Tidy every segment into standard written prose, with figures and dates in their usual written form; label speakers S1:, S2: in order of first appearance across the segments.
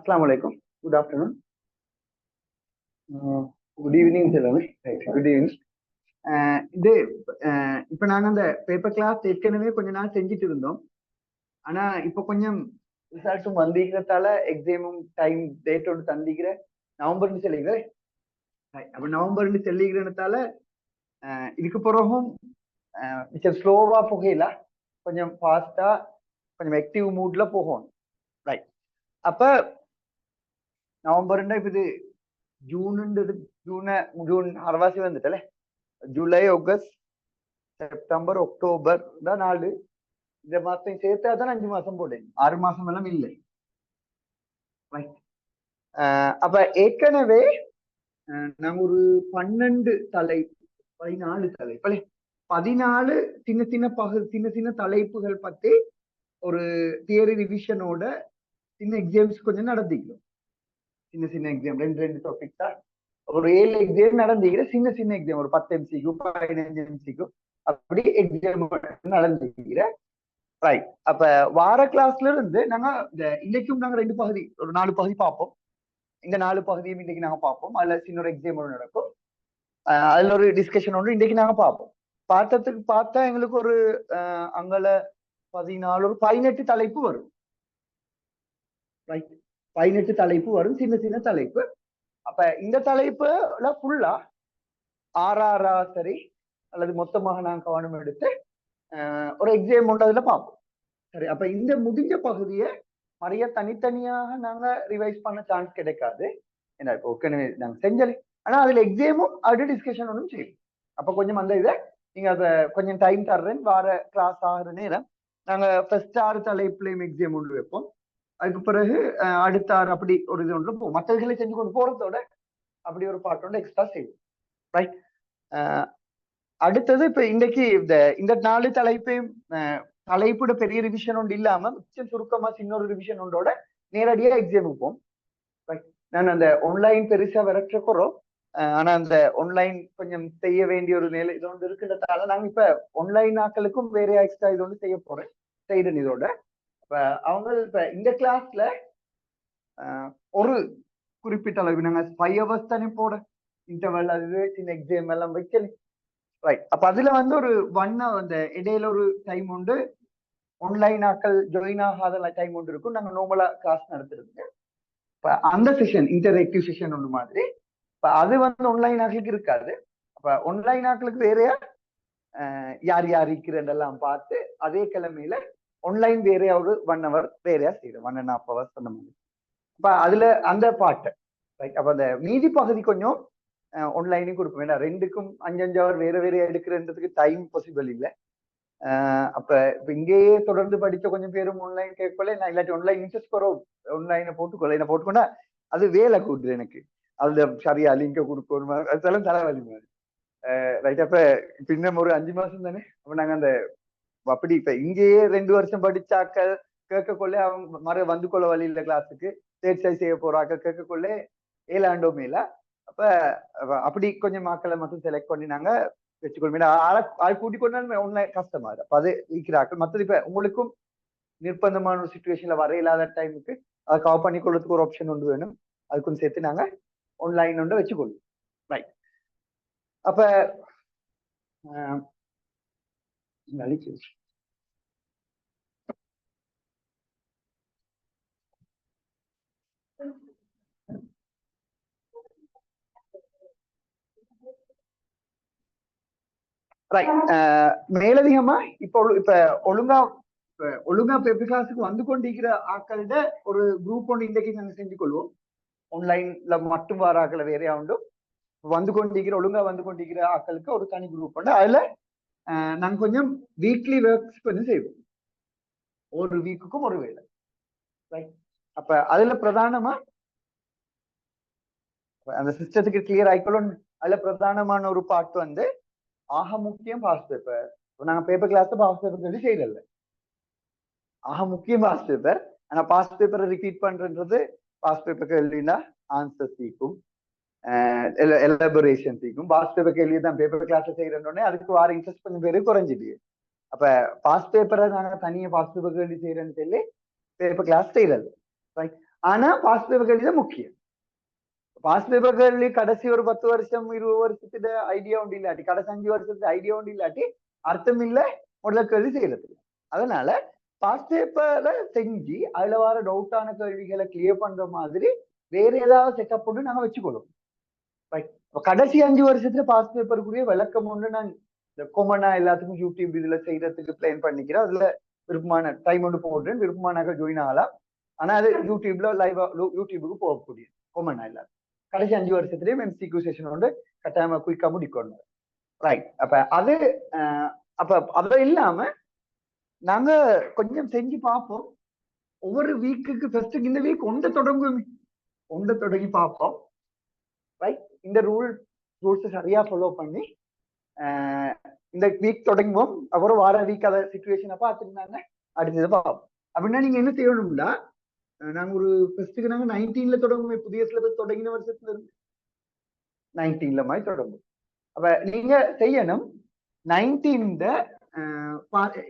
S1: Assalamu alaikum. Good afternoon. Good evening, எல்லாமே. Right. Good evening. இது இப்ப நாங்க அந்த பேப்பர் கிளாஸ் ஏற்கனவே கொஞ்ச நாள் செஞ்சுட்டு இருந்தோம். ஆனா இப்ப கொஞ்சம் ரிசல்ட்டும் வந்திக்கிறதால எக்ஸாமும் டைம் டேட்டோடு தந்திக்கிற நவம்பர்னு சொல்லிக்கிறேன். அப்ப நவம்பர்னு சொல்லிக்கிறதால இதுக்கு பிறகும் மிச்சம் ஸ்லோவா போகல, கொஞ்சம் ஃபாஸ்டா கொஞ்சம் ஆக்டிவ் மூட்ல போகும். ரைட். அப்ப നവംബറിന്റെ ഇത് ജൂൺ അറവാസി വന്നിട്ടല്ലേ ജൂലൈ ஆகஸ்ட் செப்டம்பர் அக்டோபர் தான் 4 இந்த மாசம் சேர்த்து அதான் 5 மாசம் போட்டேன், 6 மாசம் எல்லாம் இல்லை. அப்ப ஏற்கனவே நாங்க ஒரு 12 தலைப்பு 14 தலைப்பு 14 சின்ன சின்ன தலைப்புகள் பத்தி ஒரு தியரி ரிவிஷனோட சின்ன எக்ஸாம்ஸ் கொஞ்சம் நடத்திக்கிறோம். சின்ன எக்ஸாம் ரெண்டு டாபிக்ஸா ஒரு 7 எக்ஸாம் நடந்துக்கிற சின்ன எக்ஸாம் ஒரு 10 MCQ 15 MCQ அப்படி எக்ஸாம் நடந்துக்கிற. ரைட். அப்ப வார கிளாஸ்ல இருந்து நாங்க இன்னைக்கும் நாங்க 2 பகுதி ஒரு 4 பகுதி பார்ப்போம். இந்த 4 பகுதியும் இன்னைக்கு நாங்க பார்ப்போம். அதுல சின்ன ஒரு எக்ஸாம் ஒன்று நடக்கும், அதுல ஒரு டிஸ்கஷன் ஒன்று இன்னைக்கு நாங்க பார்ப்போம். பார்த்தா எங்களுக்கு ஒரு அங்கல 14 ஒரு 18 தலைப்பு வரும். ரைட். 18 தலைப்பு வரும், சின்ன தலைப்பு. அப்ப இந்த தலைப்புல ஃபுல்லா ஆறாரா சரி அல்லது மொத்தமாக நாங்க கவனம் எடுத்து ஒரு எக்ஸாம் ஒன்று அதுல பார்ப்போம். சரி. அப்ப இந்த முடிஞ்ச பகுதியை நிறைய தனித்தனியாக நாங்க ரிவைஸ் பண்ண சான்ஸ் கிடைக்காது. ஏன்னா இப்போ ஓகே நாங்க செஞ்சல, ஆனா அதுல எக்ஸாமும் அது டிஸ்கஷன் ஒன்றும் செய்யும். அப்ப கொஞ்சம் அந்த இதை நீங்க அதை கொஞ்சம் டைம் தர்றேன். வார கிளாஸ் ஆகிற நேரம் நாங்க ஃபர்ஸ்ட் 6 தலைப்புலையும் எக்ஸாம் ஒன்று வைப்போம். அதுக்கு பிறகு அடுத்த 6 அப்படி ஒரு இது ஒன்று போகும். மற்றவர்களை செஞ்சு கொண்டு போறதோட அப்படி ஒரு பாட்டு ஒன்று எக்ஸ்ட்ரா செய்வோம். ரைட். அடுத்தது இப்ப இன்னைக்கு இந்த 4 தலைப்பையும் தலைப்போட பெரிய ரிவிஷன் ஒன்று இல்லாம சுருக்கமா சின்ன ஒரு ரிவிஷன் ஒன்றோட நேரடியா எக்ஸாம் போம். நான் அந்த ஆன்லைன் பெருசா விரட்டுறோம், ஆனா அந்த ஆன்லைன் கொஞ்சம் செய்ய வேண்டிய ஒரு நிலை இது ஒன்று இருக்குன்றதால நாங்க இப்ப ஆன்லைன் ஆக்களுக்கும் வேற எக்ஸ்ட்ரா இது ஒன்று செய்ய போறேன் செய்யறேன் இதோட. இப்ப அவங்க இப்ப இந்த கிளாஸ்ல ஒரு குறிப்பிட்ட அளவு நாங்க 5 hours தானே போட இன்டர்வல் அது சின்ன எக்ஸாம் எல்லாம் வைக்கல. ரைட். அப்ப அதுல ஒரு 1 hour அந்த இடையில ஒரு டைம் உண்டு, ஆன்லைன் ஆக்கள் ஜாயின் ஆகாத டைம் ஒன்று இருக்கும். நாங்க நார்மலா கிளாஸ் நடத்துறது. இப்ப அந்த செஷன் இன்டராக்டிவ் செஷன் ஒன்று மாதிரி. இப்ப அது ஆன்லைன் ஆக்களுக்கு இருக்காது. அப்ப ஆன்லைன் ஆக்களுக்கு வேறையா யார் இருக்கிறதெல்லாம் பார்த்து அதே கிழமையில ஆன்லைன் வேறையா ஒரு 1 hour வேறையா செய்யறோம், 1.5 hours அந்த மாதிரி. அப்ப அதுல அந்த பாட்டு ரைட். அப்ப அந்த மீதி பகுதி கொஞ்சம் ஆன்லைனையும் கொடுப்போம். ஏன்னா 2க்கும் 5 hour வேற எடுக்கிறதுக்கு டைம் பாசிபிள் இல்லை. அப்ப இப்ப இங்கேயே தொடர்ந்து படிச்ச கொஞ்சம் பேரும் ஆன்லைன் கேட்கல, நான் இல்லாட்டி ஆன்லைன் இன்ட்ரெஸ்ட் குறவு ஆன்லைனை போட்டுக்கொண்டா அது வேலை கூடுது எனக்கு. அதுல சரியா லிங்க கொடுக்கணும், அதெல்லாம் தலைவலி மாதிரி. ரைட். அப்ப இன்னும் ஒரு 5 மாசம் தானே. அப்ப நாங்க அந்த அப்படி இப்ப இங்கேயே 2 வருஷம் படிச்சாக்கள் கேட்கக்கொள்ள அவங்க வந்து கொள்ள வழி இல்லை கிளாஸுக்கு தேர்ச்சி செய்ய போறாக்கள் கேட்கக்கொள்ள 7 ஆண்டோ மேல. அப்ப அப்படி கொஞ்சம் மக்களை மட்டும் செலக்ட் பண்ணி நாங்க வச்சுக்கொள்ளும். ஆள் கூட்டிக் கொண்டாலும் ஆன்லைன் கஷ்டமா இருக்கு. அது இருக்கிறாக்கள் மற்றது இப்ப உங்களுக்கும் நிர்பந்தமான ஒரு சுச்சுவேஷன்ல வர இல்லாத டைமுக்கு அதை கவர் பண்ணி கொள்றதுக்கு ஒரு ஆப்ஷன் ஒன்று வேணும். அதுக்கும் சேர்த்து நாங்க ஆன்லைன் ஒன்று வச்சுக்கொள்ளும். ரைட். அப்ப மேலதிகமா இப்ப ஒழுங்கா பேப்பர் கிளாஸுக்கு வந்து கொண்டிருக்கிற ஆக்களிட ஒரு குரூப் ஒன்று இன்றைக்கு நாங்க செஞ்சு கொள்வோம். ஆன்லைன்ல மட்டும் வர ஆக்களை வேறையா உண்டு, ஒழுங்கா வந்து கொண்டிருக்கிற ஆக்களுக்கு ஒரு தனி குரூப் உண்டு. அதுல நாங்க கொஞ்சம் வீக்லி ஒர்க்ஸ் பண்ணி செய்வோம், ஒரு வீக்குக்கும் ஒரு வேலை. ரைட். அப்ப அதுல பிரதானமா அந்த சிஸ்டத்துக்கு கிளியர் ஆயிக்கணும். அதுல பிரதானமான ஒரு பாட்டு ஆக முக்கியம் பாஸ்ட் பேப்பர். நாங்க பேப்பர் கிளாஸ் பாஸ்ட் பேப்பர் சொல்லி செய்யல, ஆக முக்கியம் பாஸ்ட் பேப்பர். ஆனா பாஸ்ட் பேப்பரை ரிப்பீட் பண்றது பாஸ்ட் பேப்பர் கேள்வினா ஆன்சர் சீக்கும் எலபரேஷன் சீக்கும். பாஸ்ட் பேப்பர் கேள்வி தான் பேப்பர் கிளாஸ் செய்யறோன்னே அதுக்கு வார இன்ட்ரெஸ்ட் கொஞ்சம் பேரு குறைஞ்சிட்டு. அப்ப பாஸ்ட் பேப்பரை நாங்க தனியா பாஸ்ட் பேப்பர் கேள்வி செய்யறேன்னு சொல்லி பேப்பர் கிளாஸ் செய்யறது. ரைட். ஆனா பாஸ் பேப்பர் கேள்வி தான் முக்கியம். பாஸ் பேப்பர் கேள்வி கடைசி ஒரு 10 வருஷம் 20 வருஷத்துல ஐடியா ஒன்று இல்லாட்டி, கடைசி 5 வருஷத்துல ஐடியா ஒன்று இல்லாட்டி அர்த்தம் இல்ல முதல் கேள்வி செய்யறது. அதனால பாஸ் பேப்பரை செஞ்சு அதுல வர டவுட்டான கேள்விகளை கிளியர் பண்ற மாதிரி வேற ஏதாவது செட்டப் பண்ணி நாங்க வச்சுக்கொள்ளும். ரைட். கடைசி 5 வருஷத்துல பாஸ் பேப்பருக்குரிய விளக்கம் ஒன்று நான் இந்த கொமனா எல்லாத்துக்கும் யூடியூப் இதுல செய்யறதுக்கு பிளான் பண்ணிக்கிறேன். அதுல விருப்பமான டைம் ஒன்று போடுறேன், விருப்பமான ஜாயின் ஆகலாம். ஆனா அது யூடியூப்ல லைவா யூடியூபுக்கு போகக்கூடிய கொமனா எல்லாரும் கடைசி 5 வருஷத்துலயும் எம்சிக்யூ செஷன் வந்து கட்டாயமா குயிக்கா முடிக்கணும். ரைட். அப்ப அது அப்ப அது இல்லாம நாங்க கொஞ்சம் செஞ்சு பார்ப்போம். ஒவ்வொரு வீக்குக்கு ஃபர்ஸ்ட் இந்த வீக் ஒன்றை தொடங்கி பார்ப்போம். ரைட். இந்த ரூல்ஸ் சரியா ஃபாலோ பண்ணி இந்த வீக் தொடங்குவோம். அப்புறம் வார வீக் அதை சிச்சுவேஷனை பார்த்துருந்தாங்க அடுத்தது பார்ப்போம். அப்படின்னா நீங்க என்ன செய்யணும்னா, நாங்க ஒரு ஃபர்ஸ்ட்டுக்கு நாங்க 19ல தொடங்குவோம். புதிய சிலபஸ் தொடங்கின வருஷத்துல இருந்து 19ல மாதிரி தொடங்கும். அப்ப நீங்க செய்யணும் 19ல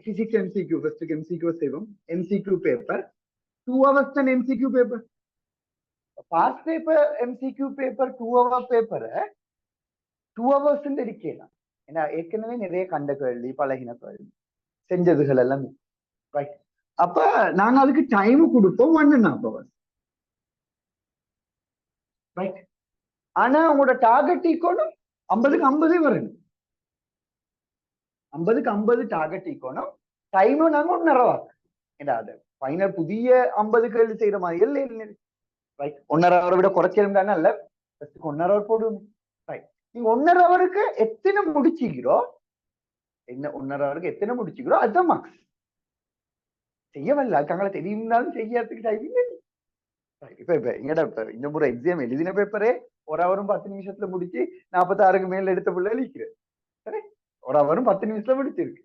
S1: பிசிக்ஸ் எம்சிக்யூ ஃபர்ஸ்ட்டுக்கு எம்சிக்யூ செய்வோம். எம்சிக்யூ பேப்பர் 2 hours தான் MCQ paper. Pass paper MCQ paper 2 hour பேப்பரை 2 hours எடுக்கலாம். ஏன்னா ஏற்கனவே நிறைய கண்ட கேள்வி, பழகின கேள்வி, செஞ்சதுகள் எல்லாம். ரைட். அப்ப நாங்க அதுக்கு டைம் கொடுப்போம் 1.5 hours. ரைட். ஆனா உங்களோட டார்கெட் ஈக்கோனும் 50க்கு 50 வரணும். 50க்கு 50 டார்கெட் ஈக்கோனும் டைமும் நாங்க 1.5 hour. ஏன்னா அது ஃபைனல் புதிய 50 கேள்வி செய்யற மாதிரி இல்லை. ரைட். 1.5 hour விட குறைச்சிருந்தாங்க இல்ல, 1.5 hour போடுவோம். ரைட். நீங்க 1.5 hourக்கு எத்தனை முடிச்சுக்கிறோம், என்ன 1.5 hourக்கு எத்தனை முடிச்சுக்கிறோம் அதுதான் மார்க்ஸ். செய்யவில்லை அதுக்காக தெரியும்னாலும் செய்யறதுக்கு டைம் இல்லை. இப்ப எங்கடா இந்த முறை எக்ஸாம் எழுதின பேப்பரே 1 hour 10 நிமிஷத்துல முடிச்சு 46க்கு மேல எடுத்த பிள்ளை அழிக்கிறேன். சரி, 1 hour 10 நிமிஷத்துல முடிச்சிருக்கு.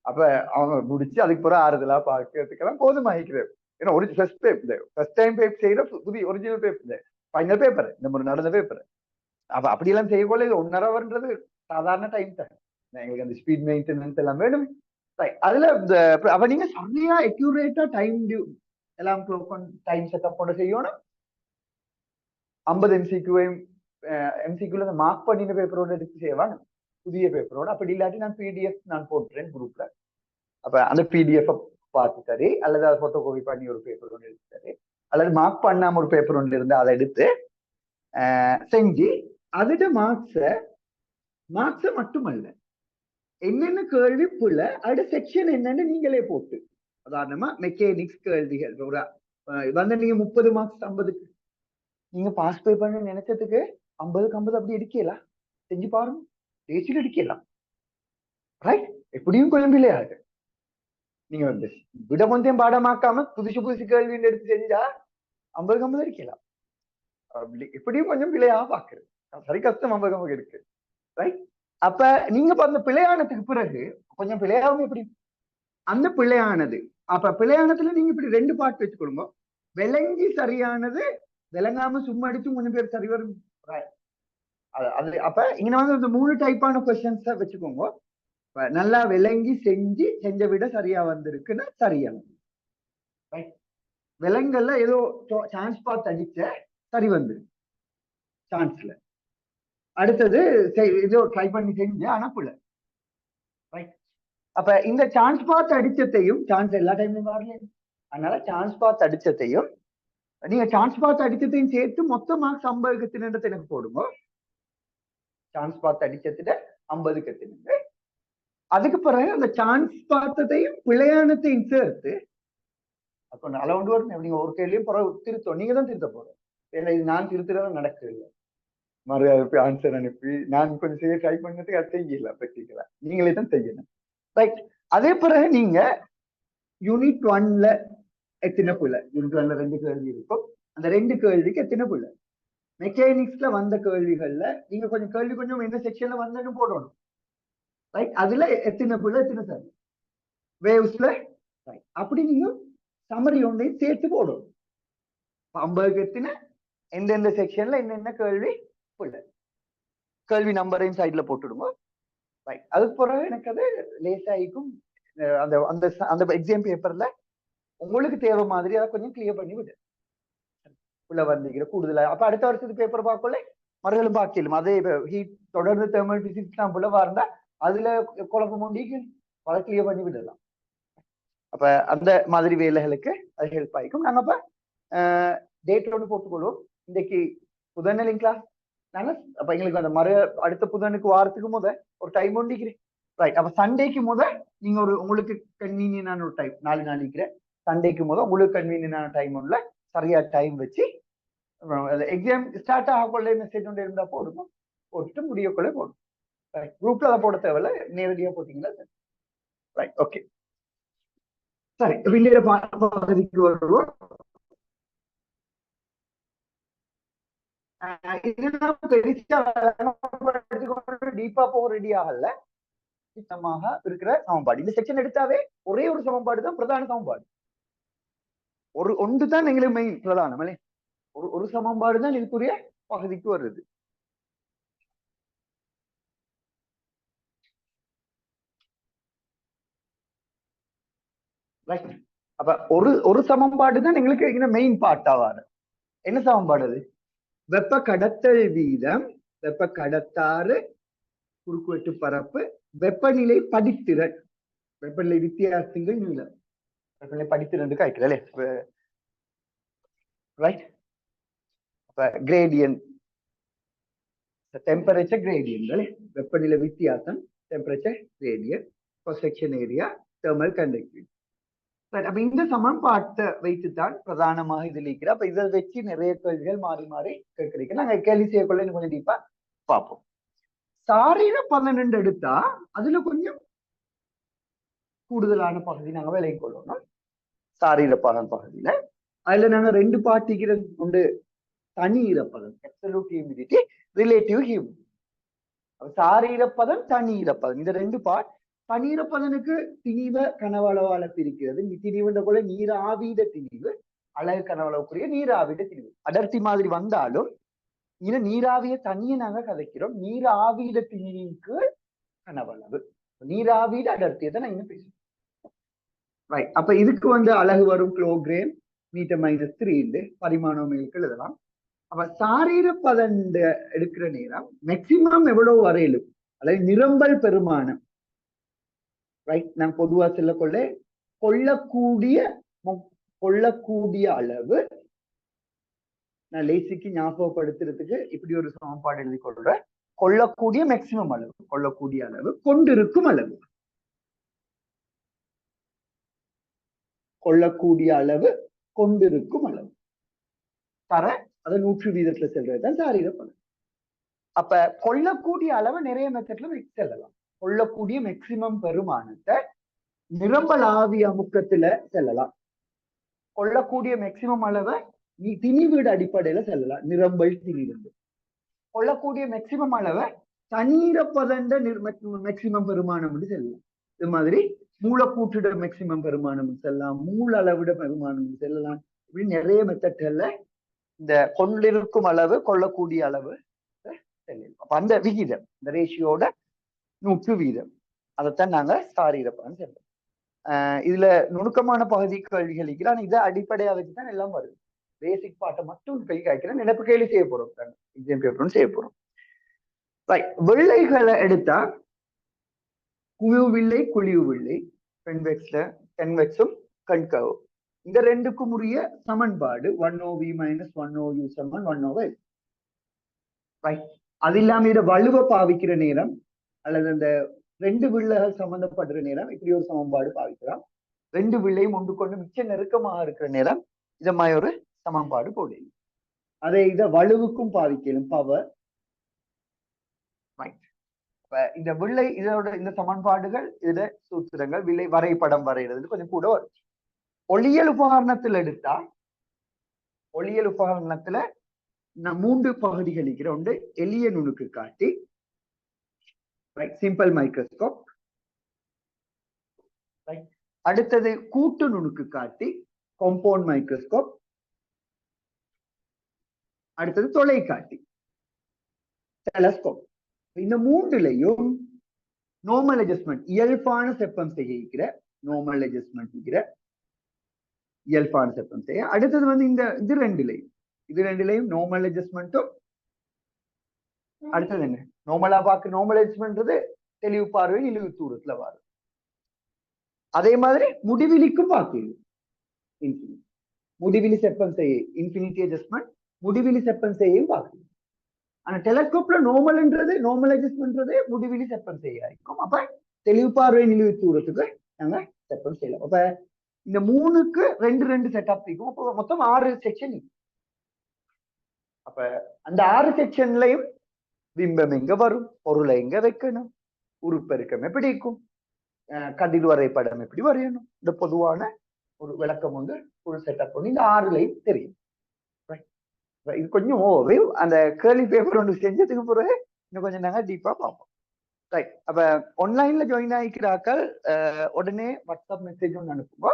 S1: அப்ப அவங்க முடிச்சு அதுக்கு பிறகு ஆறுதலா பார்க்கறதுக்கெல்லாம் போதுமாயிக்கிறது. ஏன்னா ஒரு ஃபர்ஸ்ட் டைம் பேப்பர் செய்யற புதிய ஒரிஜினல் பேப்பர், ஃபைனல் பேப்பர், இந்த முறை நடந்த பேப்பர். அப்ப அப்படியெல்லாம் செய்யக்கொள்ள இது 1.5 hourன்றது சாதாரண டைம் தான். எங்களுக்கு அந்த ஸ்பீட் மெயின்டெனன்ஸ் எல்லாம் வேணும். அதுல அப்ப நீங்க சரியா அக்யூரேட்டா டைம் எல்லாம் டைம் செட்டப் பண்ண செய்யணும். 50 எம்சிக்யூல மார்க் பண்ணின பேப்பரோட எடுத்து செய்வாங்க, புதிய பேப்பரோட. அப்படி இல்லாட்டி நான் பிடிஎஃப் நான் போட்டுறேன் குரூப்ல. அப்ப அந்த பிடிஎஃப் பார்த்து சரி, அல்லது அதை போட்டோ காப்பி பண்ணி ஒரு பேப்பர் ஒன்று எடுத்து சரி, அல்லது மார்க் பண்ணாம ஒரு பேப்பர் ஒன்று இருந்து அதை எடுத்து செஞ்சு அதுட மார்க்ஸ மட்டுமல்ல என்னென்ன கேள்வி புள்ள அடுத்த செக்ஷன் என்னன்னு நீங்களே போட்டு, உதாரணமா மெக்கானிக்ஸ் கேள்விகள் வந்து நீங்க 30 மார்க்ஸ் 50க்கு நீங்க பாஸ் பே பண்ண நினைச்சதுக்கு 50க்கு 50 அப்படி எடுக்கலாம். செஞ்சு பாருங்க, தேசியில் எடுக்கலாம். ரைட். எப்படியும் குழம்பிலே ஆகுது. நீங்க வந்து விட கொஞ்சம் பாடமாக்காம புதுசு கேள்வி எடுத்து செஞ்சா 50க்கு 50 எடுக்கலாம். எப்படியும் கொஞ்சம் பிழையா பாக்குறது சரி கஷ்டம் 50க்கு 50 இருக்கு. ரைட். அப்ப நீங்க அந்த பிழையானதுக்கு பிறகு கொஞ்சம் பிழையாவும் எப்படி அந்த பிழையானது, அப்ப பிழையானதுல நீங்க இப்படி 2 பார்ட் வச்சுக்கொள்ளுங்க. விளங்கி சரியானது, விளங்காம சும்மா அடிச்சு கொஞ்சம் பேர் சரி வரும். அப்ப இங்க வந்து இந்த 3 டைப்பான கொஸ்டின்ஸ் வச்சுக்கோங்க. நல்லா விளங்கி செஞ்ச விட சரியா வந்திருக்குன்னா சரியா. விலங்கல்ல ஏதோ சான்ஸ் பார்த்து அடிச்ச சரி வந்து சான்ஸ்ல அடுத்தது ஏதோ ட்ரை பண்ணி செஞ்ச அனுப்பல. ரைட். அப்ப இந்த சான்ஸ் பார்த்து அடிச்சதையும், சான்ஸ் எல்லா டைம்லயும் வரல, அதனால சான்ஸ் பார்த்து அடிச்சதையும் நீங்க சான்ஸ் பார்த்து அடிச்சதையும் சேர்த்து மொத்த மார்க்ஸ் 50க்கு எத்தனை எனக்கு போடுங்க. சான்ஸ் பார்த்து அடிச்சதுல 50க்கு எத்தனை, அதுக்கு பிறகு அந்த சான்ஸ் பார்த்ததையும் பிழையானத்தையும் சேர்த்து அப்ப அளவுண்டு வரும். நீங்க ஒரு கேள்வியும் பிறகு திருத்தம் நீங்க தான் திருத்த போறோம். ஏன்னா இது நான் திருத்துறதும் நடக்குது இல்லை. மறுபடி ஆன்சர் அனுப்பி நான் கொஞ்சம் செய்ய ட்ரை பண்ணதுக்கு அது செய்யல, ப்ராக்டிக்கலா நீங்களே தான் செய்யணும். ரைட். அதே பிறகு நீங்க யூனிட் 1ல எத்தனை புள்ள, யூனிட் 1ல 2 கேள்வி இருக்கும். அந்த 2 கேள்விக்கு எத்தனை புள்ள, மெக்கானிக்ஸ்ல வந்த கேள்விகள்ல நீங்க கொஞ்சம் எந்த செக்ஷன்ல வந்தேன்னு போடணும். ரைட். அதுல எத்தனை புள்ள எத்தனை சார் வேவ்ஸ்ல. ரைட். அப்படி நீங்க சமரி ஒன்றையும் சேர்த்து போடணும். 50க்கு எத்தனை, எந்தெந்த செக்ஷன்ல என்னென்ன கேள்வி புள்ள, கேள்வி நம்பரையும் சைட்ல போட்டுடுங்க. ரைட். அதுக்கு பிறகு எனக்கு அது லேசாயிக்கும். அந்த அந்த அந்த எக்ஸாம் பேப்பர்ல உங்களுக்கு தேவை மாதிரி அதை கொஞ்சம் கிளியர் பண்ணி விடு. உள்ள வந்திருக்கிற கூடுதலா. அப்ப அடுத்த வருஷத்துக்கு பேப்பர் பார்க்கல மறுகளும் பார்க்கலும் அதே ஹீட் தொடர்ந்து தெர்மல் பிசிக்ஸ் தான் புள்ள இருந்தா அதுல குழப்பம் ஒண்டிக்கு அதை கிளியர் பண்ணி விடலாம். அப்ப அந்த மாதிரி வேலைகளுக்கு அது ஹெல்ப் ஆகிக்கும். நாங்க அப்ப டேட் ஒன்று போட்டுக்கொள்வோம். இன்னைக்கு புதன்கிழமை கிளாஸ் நாங்க அப்ப எங்களுக்கு அந்த அடுத்த புதனுக்கு வாரத்துக்கு ஒரு டைம் ஒண்டிக்கிறேன். ரைட். அப்ப சண்டேக்கு நீங்க உங்களுக்கு கன்வீனியன்டான ஒரு டைம் 4 நாள் இருக்கிறேன். சண்டேக்கு உங்களுக்கு கன்வீனியன்டான டைம் ஒன்றுல சரியா டைம் வச்சு எக்ஸாம் ஸ்டார்ட் ஆகக்குள்ளே மெசேஜ் ஒன்று இருந்தா போடுவோம், போட்டுட்டு முடியக்குள்ளே போடும். குரூப்ல அதை போட தேவையில்ல, நேரடியா போட்டீங்களா சார். Right, okay. சரி, பிள்ளைய பகுதிக்கு வருவோம். டீப்பா போக ரெடி ஆகல. இருக்கிற சமன்பாடு இந்த செக்ஷன் எடுத்தாவே ஒரே ஒரு சமன்பாடு தான் பிரதான சமன்பாடு. ஒன்று தான் எங்களுக்கு மெயின் பிரதானம். ஒரு சமன்பாடு தான் இதுக்குரிய பகுதிக்கு வருது. அப்ப ஒரு சமன்பாடு தான் எங்களுக்கு மெயின் பார்ட் ஆவாரு. என்ன சமன்பாடு அது? வெப்ப கடத்தல் வீதம், வெப்ப கடத்தாறு, குறுக்குவெட்டு பரப்பு, வெப்பநிலை படித்திறன், வெப்பநிலை வித்தியாசங்கள் நீளம், வெப்பநிலை படித்திறன் காய்க்கிறே. ரைட். அப்ப கிரேடியன், டெம்பரேச்சர் கிரேடியன்கள், வெப்பநிலை வித்தியாசம், temperature gradient, section area, thermal conductivity. அப்ப இந்த சமன்பாட்டை வைத்துத்தான் பிரதானமாக இதில் இருக்கிற. அப்ப இதை வச்சு நிறைய கேள்விகள் மாறி மாறி கேட்க நாங்க கேள்வி செய்யக்குள்ள கொஞ்சம் டீப்பா பார்ப்போம். சாரீர 12 எடுத்தா அதுல கொஞ்சம் கூடுதலான பகுதி நாங்க விலை கொள்ளணும். சாரீர பகுதியில அதுல நாங்க 2 பார்ட்டிக்கிறது உண்டு. தனி ஈரப்பதம், அப்சல்யூட் ஹியூமிடிட்டி, ரிலேட்டிவ் ஹியூமிடிட்டி. சாரீரப்பதம், தனி ஈரப்பதம், இந்த 2 பார்ட். தண்ணீரப்பதனுக்கு திணிவ கனவளவால பிரிக்கிறது. திணிவுன்ற கூட நீராவிட திணிவு, அழகு கனவளவுக்குரிய நீராவிட திணிவு. அடர்த்தி மாதிரி வந்தாலும் இது நீராவிய தனியை நாங்க கதைக்கிறோம். நீராவிட திணிவின் கீழ் கனவளவு, நீராவிட அடர்த்தியை தான் நான் இன்னும் பேசுறேன். ரைட். அப்ப இதுக்கு அழகு வரும் கிலோகிராம் மீட்டர் -3 பரிமாணங்களுக்கு எழுதலாம். அப்ப சாரீரப்பதன் எடுக்கிற நேரம் மேக்சிமம் எவ்வளவு வரையிலும், அதாவது நிரம்பல் பெருமானம். ரைட். நான் பொதுவா சொல்லக்கொள்ள கொள்ளக்கூடிய அளவு, நான் லேசிக்கு ஞாபகப்படுத்துறதுக்கு இப்படி ஒரு சமன்பாடு எழுதி கொள்றேன். கொள்ளக்கூடிய மேக்சிமம் அளவு, கொள்ளக்கூடிய அளவு, கொண்டிருக்கும் அளவு, கொள்ளக்கூடிய அளவு, கொண்டிருக்கும் அளவு தர அதை 100 வீதத்துல செல்றதுதான் சாரீரப்பதம். அப்ப கொள்ளக்கூடிய அளவு நிறைய மெத்தட்ல செல்லலாம். கொள்ளக்கூடிய மேக்சிமம் பெருமானத்தை நிரம்பல் ஆவி அமுக்கத்துல செல்லலாம். கொள்ளக்கூடிய மேக்சிமம் அளவை திணிவீடு அடிப்படையில செல்லலாம், நிரம்பல் திணிவு. கொள்ளக்கூடிய மேக்சிமம் அளவை தண்ணீரப்பதண்ட மேக்சிமம் பெருமானம் செல்லலாம். இது மாதிரி மூலக்கூற்றிட மேக்சிமம் பெருமானம் செல்லலாம், மூல அளவிட பெருமானம் செல்லலாம். இப்படி நிறைய மெத்தட்கள்ல இந்த கொண்டிருக்கும் அளவு, கொள்ளக்கூடிய அளவு செல்லலாம். அப்ப அந்த விகிதம், இந்த ரேஷியோட 100 வீதம், அதைத்தான் நாங்க சாரீரப்பதம் செல்றோம். இதுல நுணுக்கமான பகுதி கேள்விகள் இருக்கிற, இதை அடிப்படையா வச்சுதான் எல்லாம் வருது. பேசிக் பாட்டை மட்டும் கேள்வி கேட்கிறேன், நினைப்பு கேள்வி செய்ய போறோம், எக்ஸாம் பேப்பரும் செய்ய போறோம். வெள்ளைகளை எடுத்தா குழிவு வில்லை, குழிவு வில்லை, கன்வெக்ஸும் கன்கவ், இந்த ரெண்டுக்கும் உரிய சமன்பாடு 1OV - 1OU = 1OL. அது இல்லாம இதை வலுவ பாவிக்கிற நேரம் அல்லது அந்த 2 வில்லைகள் சம்பந்தப்படுற நேரம் இப்படி ஒரு சமன்பாடு பாவிக்கலாம். 2 வில்லையும் ஒன்று கொண்டு மிச்ச நெருக்கமாக இருக்கிற நேரம் இத மாதிரி ஒரு சமன்பாடு போடலாம். அதை இதை வலுவுக்கும் பாவிக்கலும், பவர். இந்த வில்லை, இதோட இந்த சமன்பாடுகள், இத சூத்திரங்கள், வில்லை வரைபடம் வரைகிறது கொஞ்சம் கூட வரும். ஒளியியல் உபகரணத்தில் எடுத்தா, ஒளியியல் உபகரணத்துல 3 பகுதிகள் இருக்கிற ஒன்று எளிய நுணுக்கு காட்டி, சிம்பிள் மைக்ரோஸ்கோப். அடுத்தது கூட்டு நுணுக்கு காட்டி, காம்பவுண்ட் மைக்ரோஸ்கோப். அடுத்தது தொலைக்காட்டி, டெலஸ்கோப். இந்த 3லயும் நார்மல் அட்ஜஸ்ட்மெண்ட், இயல்பான செப்பம் செய்கிற நார்மல் அட்ஜஸ்ட்மெண்ட் இயல்பான செப்பம் செய்ய. அடுத்தது இந்த 2லயும் இது ரெண்டுலயும் நார்மல் அட்ஜஸ்ட்மெண்ட்டும் அடுத்தது என்ன நார்மலா பார்க்க நார்மல் அட்ஜஸ்ட்மெண்ட்றது தெளிவு பார்வை இழிவு தூரத்துல வரும். அதே மாதிரி முடிவிலிக்கும் பார்க்குது இன்ஃபினிட்டி. முடிவிலி செப்பன் செய்ய இன்ஃபினிட்டி அட்ஜஸ்ட்மெண்ட் முடிவிலி செப்பன் செய்யும் பார்க்குது. ஆனா டெலஸ்கோப்ல நார்மல்ன்றது நார்மல் அட்ஜஸ்ட்மெண்ட்றது முடிவிலி செப்பன் செய்ய இருக்கும். அப்ப தெளிவு பார்வை இழிவு தூரத்துக்கு நாங்க செப்பன் செய்யலாம். அப்ப இந்த 3க்கு 2 செட்டப் இருக்கும். அப்போ மொத்தம் 6 செக்ஷன். அப்ப அந்த 6 செக்ஷன்லயும் பிம்பம் எங்க வரும், பொருளை எங்க வைக்கணும், உருப்பெருக்கம் எப்படி இருக்கும், கதிர் வரைபடம் எப்படி வரையணும், இந்த பொதுவான ஒரு விளக்கம் வந்து ஒரு செட்டப் பண்ணி இந்த 6லையும் தெரியும். இது கொஞ்சம் அந்த கேர்லி பேப்பர் ஒன்று செஞ்சதுக்கு பிறகு இன்னும் கொஞ்சம் நாங்க டீப்பா பார்ப்போம். ரைட். அப்ப ஆன்லைன்ல ஜாயின் ஆகிக்கிறாக்கள் உடனே வாட்ஸ்அப் மெசேஜ் ஒன்று அனுப்புங்க.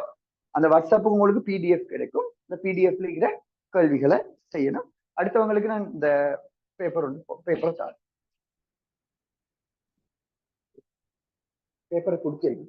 S1: அந்த வாட்ஸ்அப்புக்கு உங்களுக்கு பிடிஎஃப் கிடைக்கும். இந்த பிடிஎஃப்ல இருக்கிற கேள்விகளை செய்யணும். அடுத்தவங்களுக்கு நான் இந்த பேப்பரை கொடுக்கிறேன்.